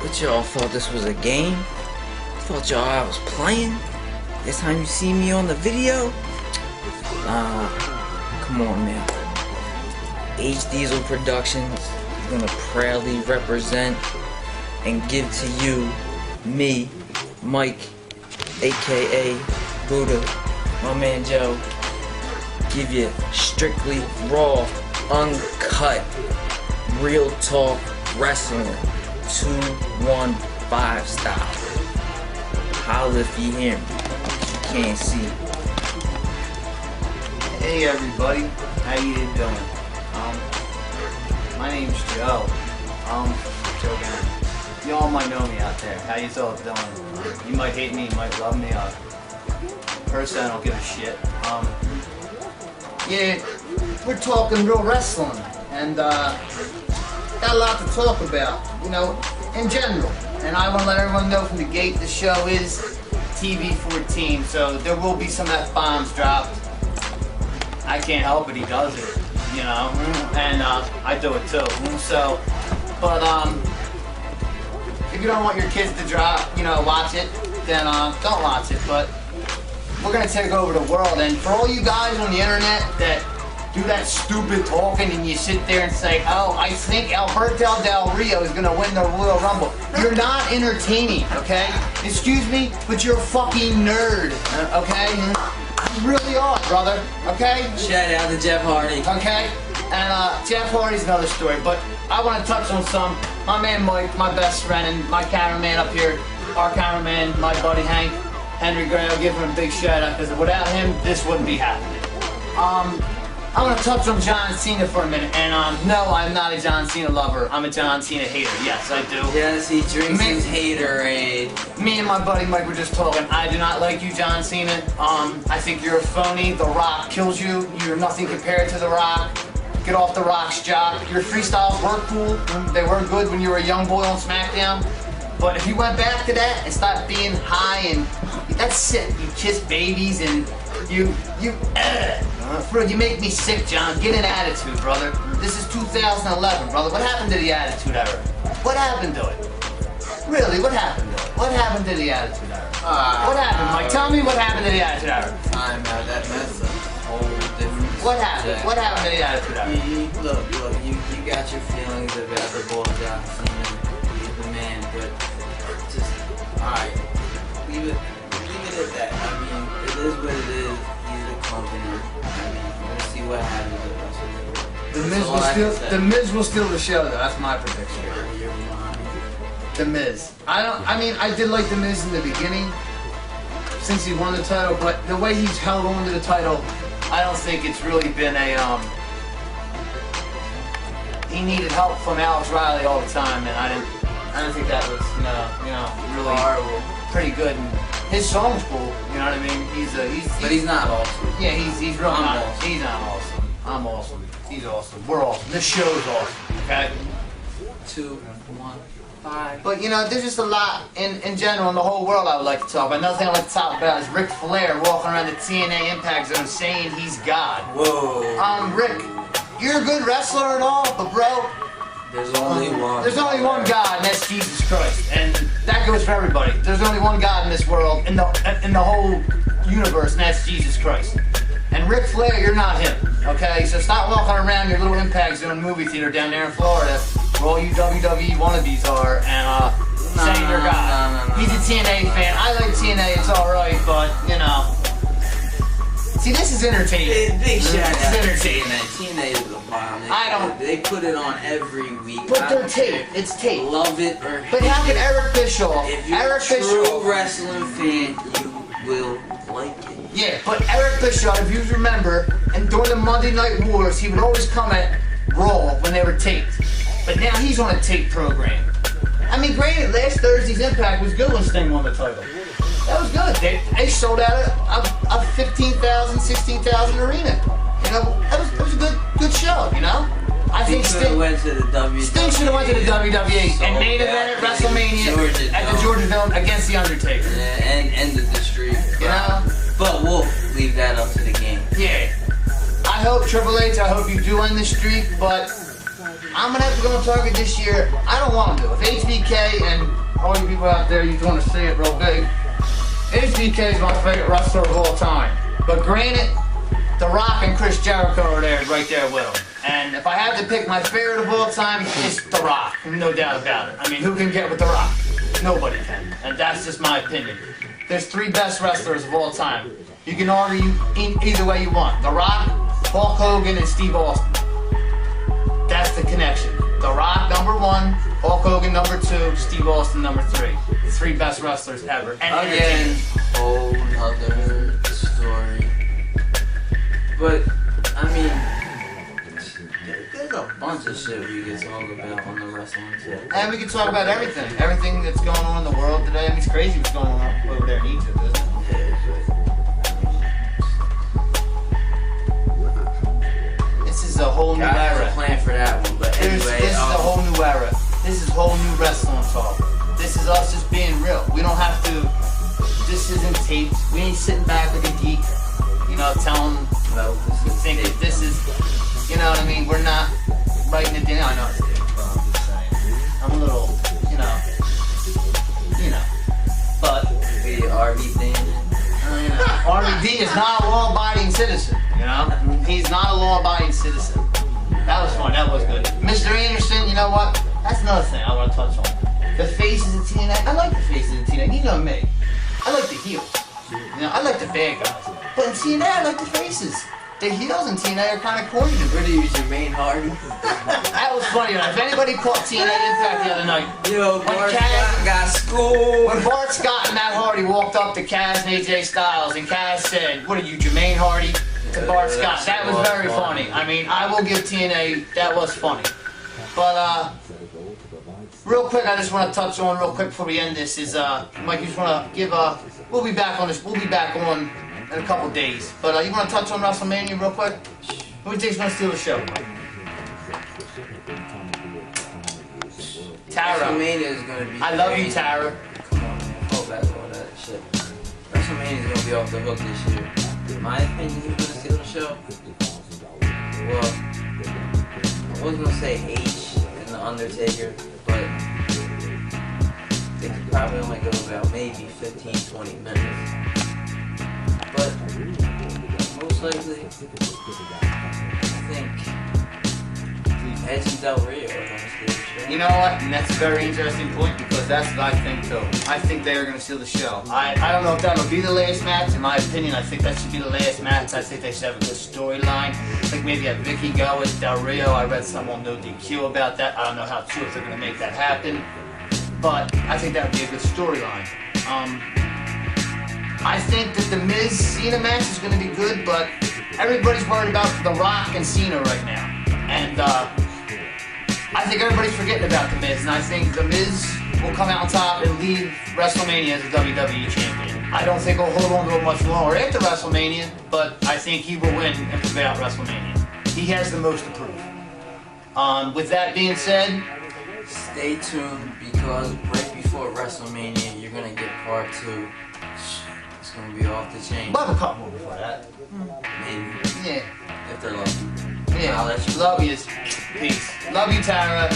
What, y'all thought this was a game? Thought y'all I was playing? This time you see me on the video? Come on now. H Diesel Productions is gonna proudly represent and give to you, me, Mike, aka Buddha, my man Joe, give you strictly raw, uncut, real talk wrestling, 215 style. Holla if you hear me. You can't see. Hey everybody, how you doing? My name's Joe. Joe Gann. Y'all might know me out there. How you all doing? You might hate me, you might love me. Personally, I don't give a shit. Yeah, we're talking real wrestling, and got a lot to talk about, you know, in general. And I want to let everyone know from the gate the show is TV-14, so there will be some F-bombs dropped. I can't help it, he does it, you know, and I do it too. So, but if you don't want your kids to watch it, then don't watch it. But we're gonna take over the world, and for all you guys on the internet that do that stupid talking and you sit there and say, oh, I think Alberto Del Rio is gonna win the Royal Rumble. You're not entertaining, okay? Excuse me, but you're a fucking nerd, okay? You really are, brother, okay? Shout out to Jeff Hardy. Okay? And Jeff Hardy's another story, but I want to touch on some. My man Mike, my best friend, and my cameraman up here, our cameraman, my buddy Hank, Henry Gray, I'll give him a big shout out, because without him, this wouldn't be happening. I want to touch on John Cena for a minute, and no, I'm not a John Cena lover. I'm a John Cena hater. Yes, I do. Yes, he drinks his haterade. Me and my buddy Mike were just talking. I do not like you, John Cena. I think you're a phony. The Rock kills you. You're nothing compared to The Rock. Get off The Rock's job. Your freestyles were cool. They were good when you were a young boy on SmackDown. But if you went back to that and stopped being high and that's it. You kiss babies and you make me sick, John. Get an attitude, brother. This is 2011, brother. What happened to the attitude era? What happened to it? Really, what happened to it? What happened to the attitude era? What happened, Mike? Tell me what happened to the attitude era. Time out, that's a whole different What happened? What happened to the attitude era? Look, you got your feelings about the boy John Cena. He's the man, but just, alright, leave it at that. I mean, it is what it is. He's the company. I mean, we'll see what happens with us. The Miz will steal the show, though. That's my prediction. The Miz. I did like The Miz in the beginning, since he won the title, but the way he's held on to the title, I don't think it's really been he needed help from Alex Riley all the time, and I didn't think that was, really horrible. Pretty good. And his song's cool, you know what I mean? But he's not awesome. Yeah, he's really not. Awesome. He's not awesome. I'm awesome. He's awesome. We're awesome. This show's awesome. Okay. 2, 1, 5. But there's just a lot in general in the whole world I would like to talk about. Another thing I'd like to talk about is Ric Flair walking around the TNA Impact Zone saying he's God. Whoa. Rick, you're a good wrestler and all, but bro, there's only one. There's only one God, and that's Jesus Christ, and that goes for everybody. There's only one God in this world, in the whole universe, and that's Jesus Christ. And Ric Flair, you're not him, okay? So stop walking around your little Impact Zone movie theater down there in Florida, where all you WWE wannabes are, and saying you're God. He's a TNA fan. I like TNA. It's all right, but see, this is entertainment. Big shout out to TNA. TNA is the bomb. They put it on every week. But they're tape. It's tape. Love it or hate But how can Eric Bischoff? If you're a true wrestling fan, you will like it. Yeah, but Eric Bischoff, if you remember, and during the Monday Night Wars, he would always come at Raw when they were taped. But now he's on a tape program. I mean, granted, last Thursday's Impact was good when Sting won the title. That was good. They sold out a 15,000, 16,000 arena. That was a good show, I think Sting went to the WWE. Sting should have went to the WWE and main event at WrestleMania at the Georgia Dome against The Undertaker. Yeah, and ended the streak. But we'll leave that up to the game. Yeah. I hope Triple H, I hope you do end the streak, but I'm going to have to go on Target this year. I don't want to. If HBK and all you people out there, you want to see it real big. HBK is my favorite wrestler of all time. But granted, The Rock and Chris Jericho are there, right there with him. And if I had to pick my favorite of all time, it's The Rock. No doubt about it. I mean, who can get with The Rock? Nobody can. And that's just my opinion. There's 3 best wrestlers of all time. You can argue either way you want. The Rock, Hulk Hogan, and Steve Austin. That's the connection. The Rock, number 1. Hulk Hogan, number 2. Steve Austin, number 3. The 3 best wrestlers ever. And again, whole nother story. But, I mean, there's a bunch of shit we can talk about on the wrestling tip. And we can talk about everything. Everything that's going on in the world today. I mean, it's crazy what's going on over there in Egypt, isn't it? This is a whole new era. Plan for that one, but anyway. This is a whole new era. This is whole new wrestling talk. This is us just being real. We don't have to. This isn't taped. We ain't sitting back like a geek, you know, telling. No, this is. You know what I mean? We're not writing it down. I know it's taped, but I'm just saying. I'm a little, you know. But the RV thing. You know, RVD is not a law-abiding citizen. You know, he's not a law-abiding citizen. That was fun. That was good. Mr. Anderson, you know what? That's another thing I want to touch on. The faces in TNA. I like the faces in TNA. You know me. I like the heels. You know, I like the bad guys. But in TNA, I like the faces. The heels in TNA are kind of corny. Where do you use Jermaine Hardy? That was funny. If anybody caught TNA Impact the other night, yo, Bart Scott got schooled. When Bart Scott and Matt Hardy walked up to Kaz and AJ Styles, and Kaz said, "What are you, Jermaine Hardy?" to Bart Scott. That was very funny. I mean, I will give TNA, that was funny. But, real quick, I just want to touch on, real quick before we end this, is, Mike, you just want to give, we'll be back on this, we'll be back on in a couple days. But, you want to touch on WrestleMania real quick? Who do you think's going to steal the show? Tara. WrestleMania is going to be I love you, Tara. Come on, man. Hold back all that shit. WrestleMania is going to be off the hook this year. In my opinion, who's going to steal the show? Well, I was going to say H and The Undertaker, but they could probably only go about maybe 15-20 minutes. But most likely, I think Edge and Del Rio are going to steal the show. You know what? And that's a very interesting point because that's what I think too. I think they are going to steal the show. I don't know if that'll be the last match. In my opinion, I think that should be the last match. I think they should have a good storyline. Like maybe have Vicky go with Del Rio. I read some on No DQ about that. I don't know how true if they're going to make that happen. But I think that would be a good storyline. I think that the Miz Cena match is going to be good, but everybody's worried about The Rock and Cena right now. And I think everybody's forgetting about The Miz, and I think The Miz will come out on top and leave WrestleMania as a WWE champion. I don't think he'll hold on to it much longer after WrestleMania, but I think he will win and prevail at WrestleMania. He has the most to prove. With that being said, stay tuned because right before WrestleMania, you're going to get part 2. It's going to be off the chain. we'll have a couple more before that. Maybe. Yeah. If they're lucky. Yeah. I'll let you Love you. Peace. Love you, Tara.